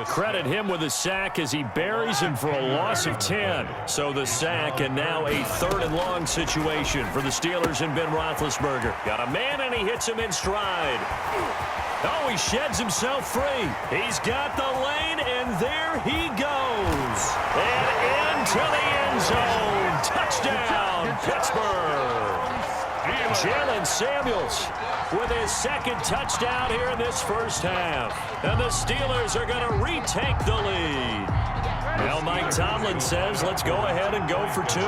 Credit him with a sack as he buries him for a loss of 10. So the sack, and now a 3rd and long situation for the Steelers and Ben Roethlisberger. Got a man, and he hits him in stride. Oh, he sheds himself free. He's got the lane, and there he goes. And into the end zone. Touchdown, Pittsburgh. Jalen Samuels with his 2nd touchdown here in this first half. And the Steelers are going to retake the lead. Now Mike Tomlin says, let's go ahead and go for 2.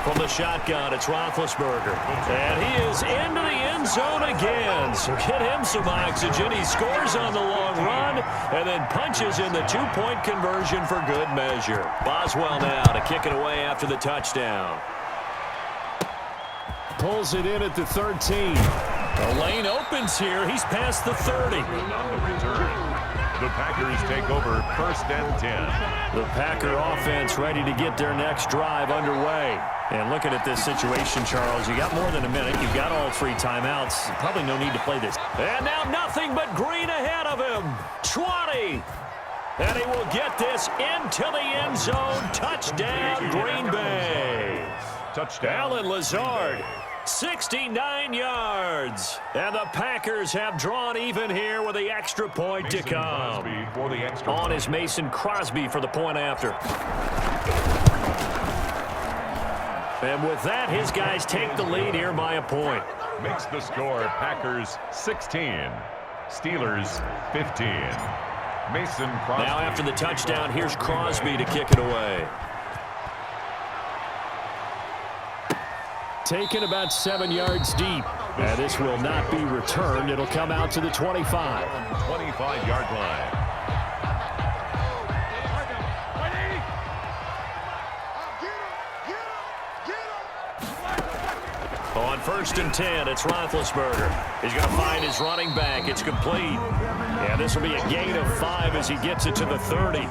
From the shotgun, it's Roethlisberger. And he is into the end zone again. So get him some oxygen. He scores on the long run and then punches in the 2-point conversion for good measure. Boswell now to kick it away after the touchdown. Pulls it in at the 13. The lane opens here. He's past the 30. On the return, the Packers take over 1st and 10. The Packer offense ready to get their next drive underway. And looking at this situation, Charles, you got more than a minute. You've got all 3 timeouts. Probably no need to play this. And now nothing but green ahead of him. 20. And he will get this into the end zone. Touchdown, Green Bay. Touchdown. Allen Lazard, 69 yards. And the Packers have drawn even here with the extra point to come. On is Mason Crosby for the point after. And with that, his guys take the lead here by a point. Makes the score Packers 16, Steelers 15. Mason Crosby. Now after the touchdown, here's Crosby to kick it away. Taken about 7 yards deep. And this will not be returned. It'll come out to the 25. 25-yard line. On 1st and 10, it's Roethlisberger. He's going to find his running back. It's complete. Yeah, this will be a gain of 5 as he gets it to the 30.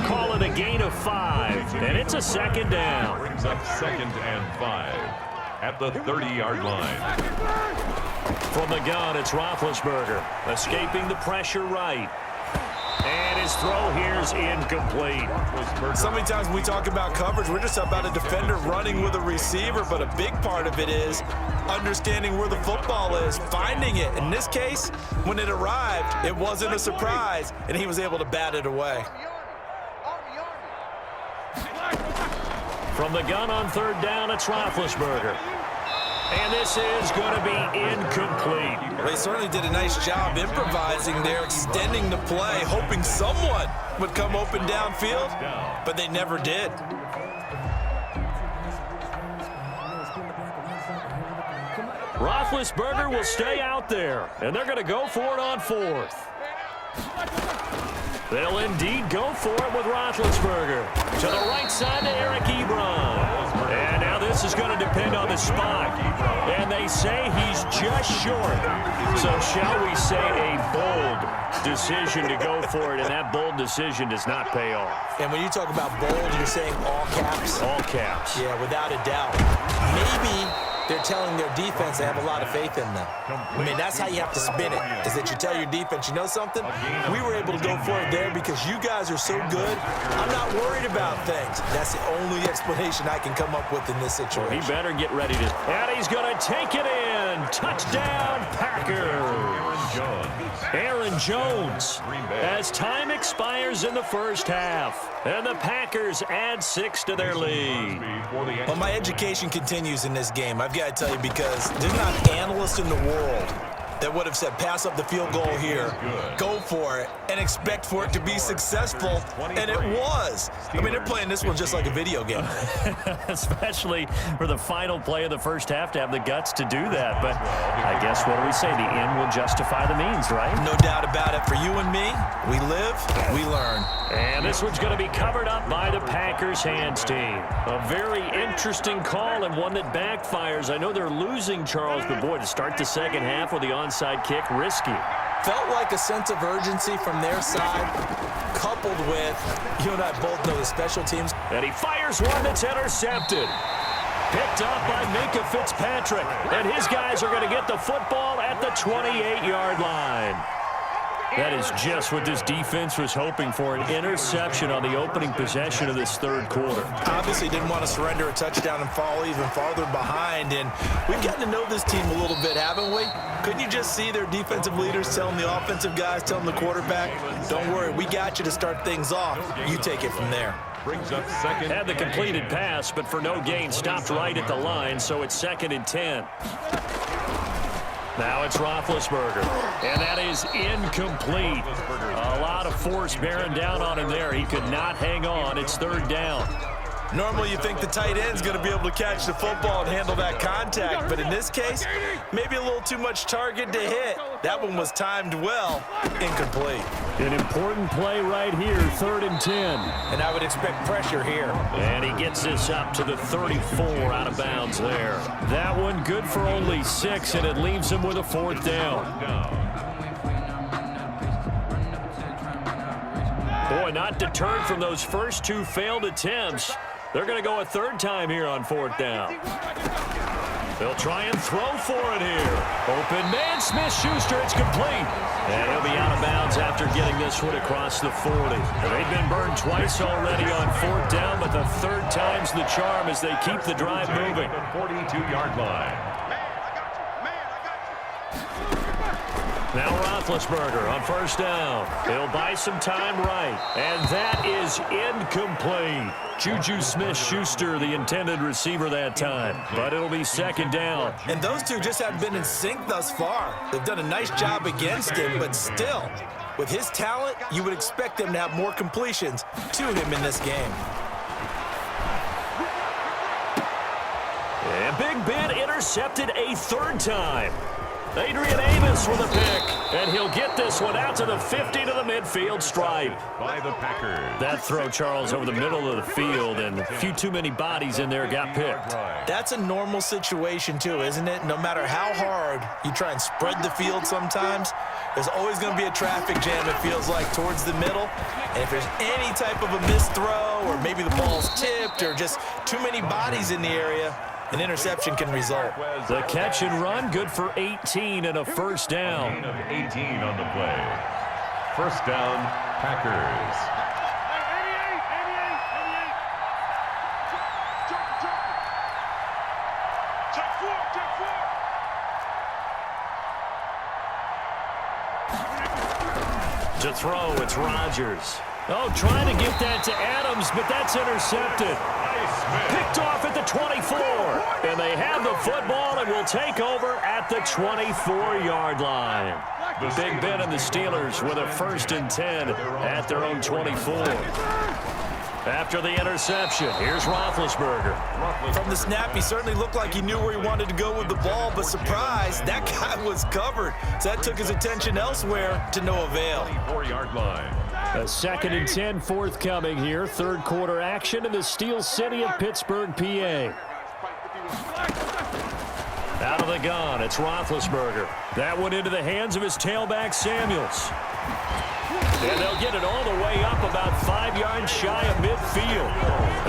Call it a gain of 5, and it's a 2nd down. Brings up 2nd and 5 at the 30-yard line. From the gun, it's Roethlisberger, escaping the pressure right. And his throw here's incomplete. So many times when we talk about coverage, we're just about a defender running with a receiver, but a big part of it is understanding where the football is, finding it. In this case, when it arrived, it wasn't a surprise, and he was able to bat it away. From the gun on 3rd down, it's Roethlisberger. And this is going to be incomplete. They certainly did a nice job improvising there, extending the play, hoping someone would come open downfield, but they never did. Roethlisberger will stay out there, and they're going to go for it on 4th. They'll indeed go for it with Roethlisberger. To the right side to Eric Ebron. And now this is going to depend on the spot. And they say he's just short. So shall we say a bold decision to go for it, and that bold decision does not pay off. And when you talk about bold, you're saying all caps? All caps. Yeah, without a doubt. Maybe they're telling their defense they have a lot of faith in them. I mean, that's how you have to spin it, is that you tell your defense, you know something? We were able to go for it there because you guys are so good. I'm not worried about things. That's the only explanation I can come up with in this situation. Well, he better get ready to. And he's going to take it in. Touchdown, Packers. Aaron Jones, as time expires in the first half. And the Packers add 6 to their lead. Well, my education continues in this game. I've got to tell you, because there's not an analyst in the world that would have said pass up the field goal here, go for it, and expect for it to be successful, and it was. I mean, they're playing this one just like a video game. Especially for the final play of the first half to have the guts to do that. But I guess what do we say? The end will justify the means, right? No doubt about it. For you and me, we live, we learn. And this one's going to be covered up by the Packers hands team. A very interesting call and one that backfires. I know they're losing, Charles, but boy, to start the second half with the onside kick, risky. Felt like a sense of urgency from their side, coupled with, you and I both know the special teams. And he fires one that's intercepted. Picked up by Minka Fitzpatrick. And his guys are going to get the football at the 28-yard line. That is just what this defense was hoping for, an interception on the opening possession of this third quarter. Obviously didn't want to surrender a touchdown and fall even farther behind, and we've gotten to know this team a little bit, haven't we? Couldn't you just see their defensive leaders telling the offensive guys, telling the quarterback, don't worry, we got you to start things off. You take it from there. Brings up second. Had the completed pass, but for no gain, stopped right at the line, so it's 2nd and 10. Now it's Roethlisberger, and that is incomplete. A lot of force bearing down on him there. He could not hang on. It's 3rd down. Normally you think the tight end's going to be able to catch the football and handle that contact, but in this case, maybe a little too much target to hit. That one was timed well, incomplete. An important play right here, 3rd and 10. And I would expect pressure here. And he gets this up to the 34 out of bounds there. That one good for only 6, and it leaves him with a 4th down. Boy, not deterred from those first 2 failed attempts. They're going to go a 3rd time here on 4th down. They'll try and throw for it here. Open man, Smith-Schuster, it's complete. And he'll be out of bounds after getting this one across the 40. They've been burned twice already on 4th down, but the 3rd time's the charm as they keep the drive moving. 42-yard line. Now Roethlisberger on 1st down. He'll buy some time right. And that is incomplete. Juju Smith-Schuster, the intended receiver that time. But it'll be 2nd down. And those two just haven't been in sync thus far. They've done a nice job against him, but still, with his talent, you would expect them to have more completions to him in this game. And Big Ben intercepted a 3rd time. Adrian Amos with a pick, and he'll get this one out to the 50 to the midfield stripe. By the Packers. That throw, Charles, over the middle of the field, and a few too many bodies in there got picked. That's a normal situation, too, isn't it? No matter how hard you try and spread the field sometimes, there's always going to be a traffic jam, it feels like, towards the middle. And if there's any type of a missed throw, or maybe the ball's tipped, or just too many bodies in the area, an interception can result. The catch and run, good for 18 and a 1st down. 18 on the play. 1st down, Packers. To throw, it's Rodgers. Oh, trying to get that to Adams, but that's intercepted. Picked off at the 24. And they have the football and will take over at the 24-yard line. Big Ben and the Steelers with a 1st and 10 at their own 24. After the interception, here's Roethlisberger. From the snap, he certainly looked like he knew where he wanted to go with the ball, but surprise, that guy was covered. So that took his attention elsewhere to no avail. 4-yard line. A 2nd and 10 forthcoming here. 3rd quarter action in the Steel City of Pittsburgh, PA. Out of the gun, it's Roethlisberger. That one into the hands of his tailback, Samuels. And they'll get it all the way up about 5 yards shy of midfield.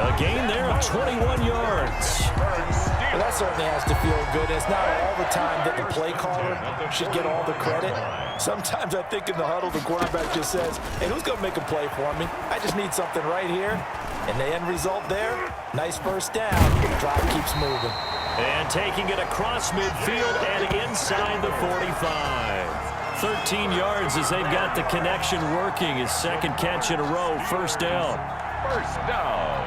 A gain there of 21 yards. Well, that certainly has to feel good. It's not all the time that the play caller should get all the credit. Sometimes I think in the huddle, the quarterback just says, hey, who's going to make a play for me? I just need something right here. And the end result there, nice 1st down. The drive keeps moving. And taking it across midfield and inside the 45. 13 yards as they've got the connection working. His 2nd catch in a row, 1st down. 1st down.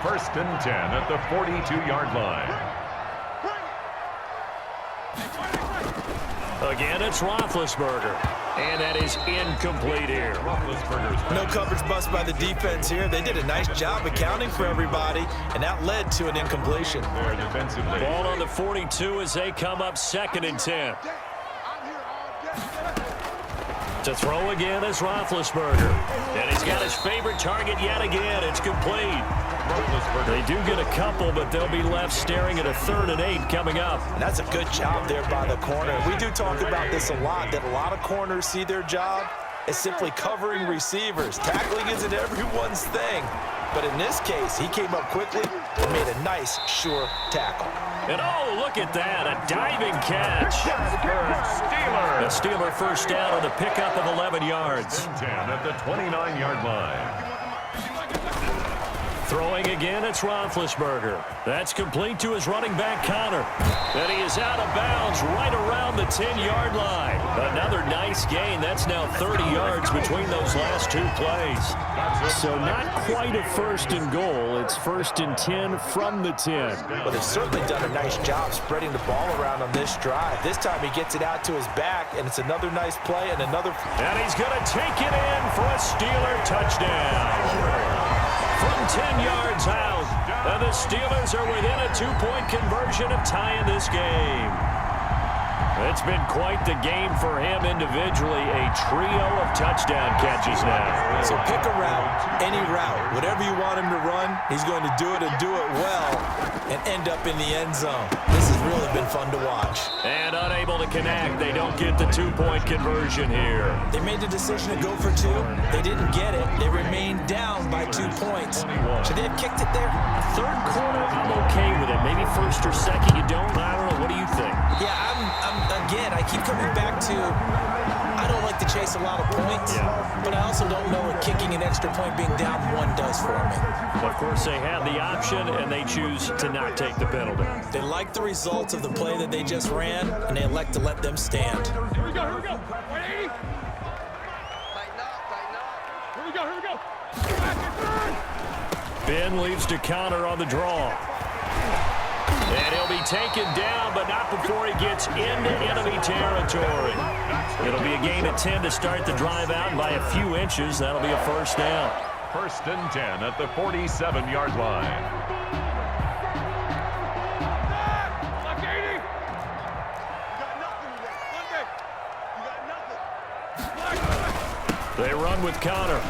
1st and 10 at the 42-yard line. Again, it's Roethlisberger. And that is incomplete here. No coverage bust by the defense here. They did a nice job accounting for everybody, and that led to an incompletion. Ball on the 42 as they come up 2nd and 10. To throw again is Roethlisberger. And he's got his favorite target yet again. It's complete. They do get a couple, but they'll be left staring at a 3rd and 8 coming up. And that's a good job there by the corner. We do talk about this a lot, that a lot of corners see their job as simply covering receivers. Tackling isn't everyone's thing. But in this case, he came up quickly and made a nice, sure tackle. And oh, look at that, a diving catch. The Steeler first down on the pickup of 11 yards. 10 at the 29-yard line. Throwing again, it's Roethlisberger. That's complete to his running back, Connor. And he is out of bounds right around the 10-yard line. Another nice gain. That's now 30 yards between those last two plays. So not quite a first and goal. It's first and 10 from the 10. But they've certainly done a nice job spreading the ball around on this drive. This time he gets it out to his back, and it's another nice play and another. And he's going to take it in for a Steeler touchdown. From 10 yards out, and the Steelers are within a two-point conversion of tying this game. It's been quite the game for him individually, a trio of touchdown catches now. So pick a route, any route, whatever you want him to run, he's going to do it and do it well and end up in the end zone. This has really been fun to watch. And unable to connect, they don't get the two-point conversion here. They made the decision to go for two. They didn't get it. They remained down by 2 points. Should they have kicked it there? Third quarter, I'm okay with it. Maybe first or second, you don't. I don't know. What do you think? Yeah, again, I keep coming back to I don't like to chase a lot of points, but I also don't know what kicking an extra point being down one does for me. Of course, they have the option, and they choose to not take the penalty. They like the results of the play that they just ran, and they elect to let them stand. Here we go, 180. Tighten up. Here we go. Back and third. Ben leaves to counter on the draw. And he'll be taken down, but not before he gets into enemy territory. It'll be a gain of 10 to start the drive out, and by a few inches, that'll be a first down. First and 10 at the 47-yard line. Left 80. You got nothing today. You got nothing. They run with Connor.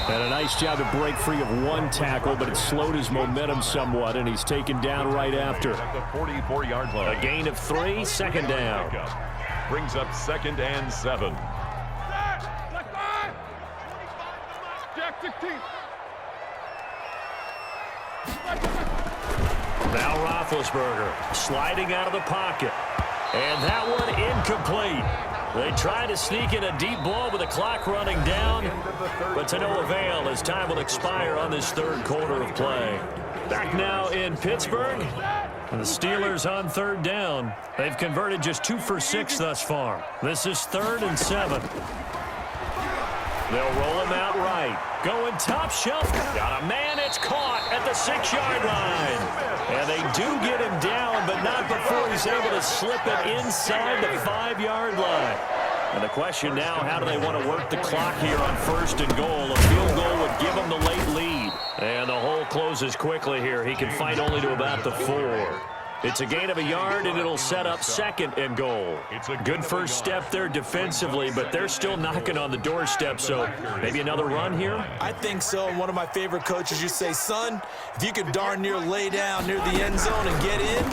And a nice job to break free of one tackle, but it slowed his momentum somewhat, and he's taken down right after. At the 44-yard line. A gain of 3, second down. Brings up 2nd and 7. Left 5. Jack 16. Now Roethlisberger sliding out of the pocket. And that one incomplete. They try to sneak in a deep ball with the clock running down, but to no avail as time will expire on this third quarter of play. Back now in Pittsburgh, and the Steelers on third down. They've converted just 2 for 6 thus far. This is 3rd and 7. They'll roll him out right. Going top shelf. Got a man. It's caught at the 6-yard line. And they do get him down, but not before he's able to slip it inside the 5-yard line. And the question now, how do they want to work the clock here on 1st and goal? A field goal would give them the late lead. And the hole closes quickly here. He can fight only to about the 4. It's a gain of a yard, and it'll set up 2nd and goal. Good first step there defensively, but they're still knocking on the doorstep, so maybe another run here? I think so. And one of my favorite coaches used to say, son, if you could darn near lay down near the end zone and get in,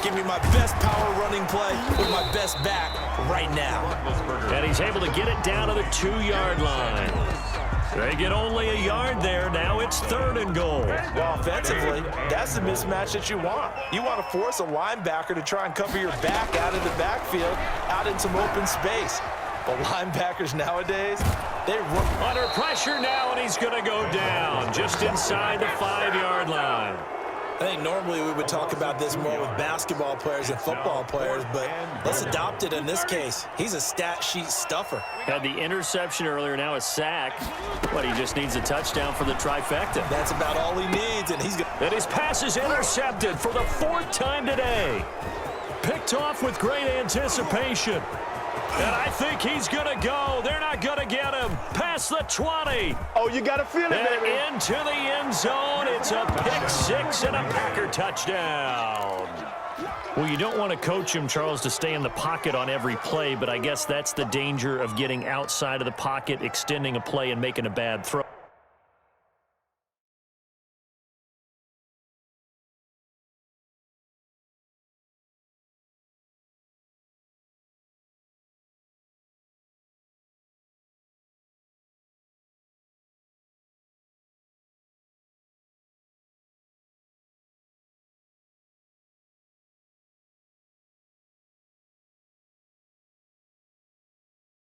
give me my best power running play with my best back right now. And he's able to get it down to the 2-yard line. They get only a yard there. Now it's 3rd and goal. Well, offensively, that's the mismatch that you want. You want to force a linebacker to try and cover your back out of the backfield, out in some open space. But linebackers nowadays, they run. Under pressure now, and he's going to go down just inside the 5-yard line. I think normally we would talk about this more with basketball players and football players, but let's adopt it in this case. He's a stat sheet stuffer. Had the interception earlier, now a sack. But he just needs a touchdown for the trifecta. That's about all he needs, and he's And his pass is intercepted for the 4th time today. Picked off with great anticipation. And I think he's going to go. They're not going to get him. Past the 20. Oh, you got to feel it, And baby. into the end zone. It's a pick 6 and a Packer touchdown. Well, you don't want to coach him, Charles, to stay in the pocket on every play, but I guess that's the danger of getting outside of the pocket, extending a play, and making a bad throw.